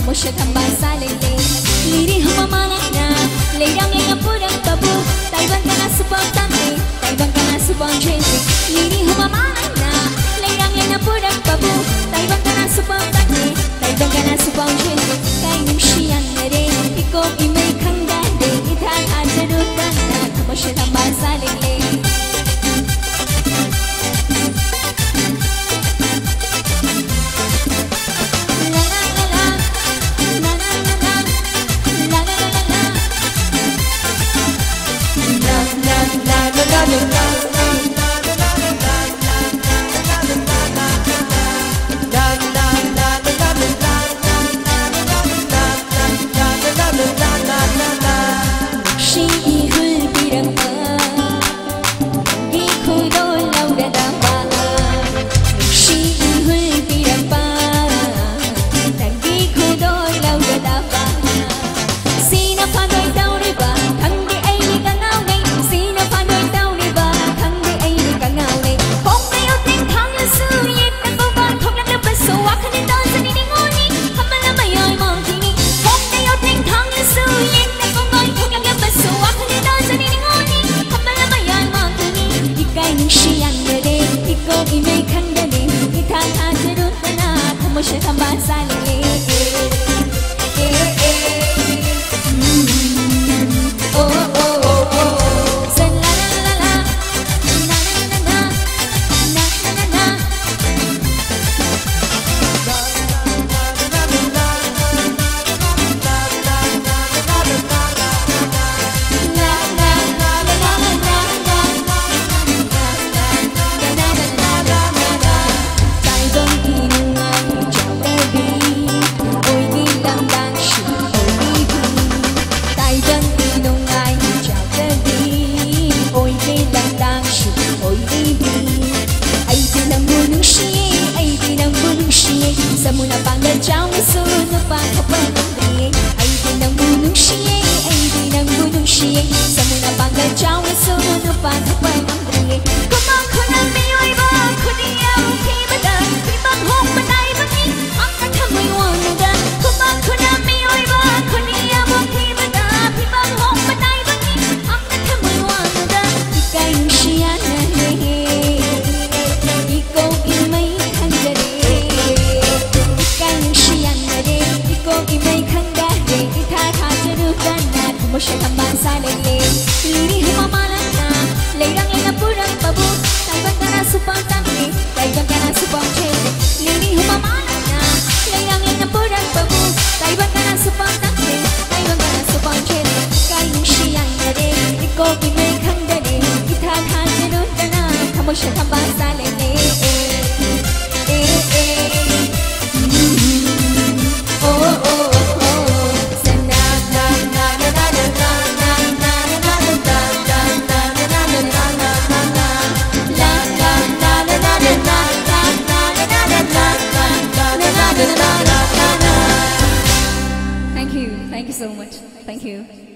mo siya tambang sa lilim. Liri humamanak na, layrang ay ang purang tabu. Taiwan ka na subang tante, Taiwan ka na subang jente. Liri humamanak na, layrang ay ang purang tabu. Taiwan ka na subang tante, Taiwan ka na subang jente. Kay nung siyan na rin, ikaw imay kang dande. Itatajarutan na, mo siya tambang sa lilim. Mo siya tambang sa lilim. Oh oh oh oh. Sa la la la la, na na na na, na na na na. Sa muna pang nadyaw na sunod pa kapag ay di nang bunong siye, ay di nang bunong siye. Sa muna pang nadyaw na sunod pa kapag kumang ko na miyoy ba ko niya okay ba da ibang hong patay ba ni ang nakamoy wano da. Kumang ko na miyoy ba ko niya okay ba da ibang hong patay ba ni ang nakamoy wano da. Ikay yung siya na ikaw imay hanggang imay kang dahil itatajarutan na mo siya tambang sa lilim. Liri humamalan na, layrang ay napurang babu. Taiwan ka na supang tangke, Taiwan ka na supang jete. Liri humamalan na, layrang ay napurang babu. Taiwan ka na supang tangke, Taiwan ka na supang jete. Kayong siyang na rin, ikaw imay kang dahil itatajarutan na mo siya tambang sa lilim. Thank you so much. Thank you.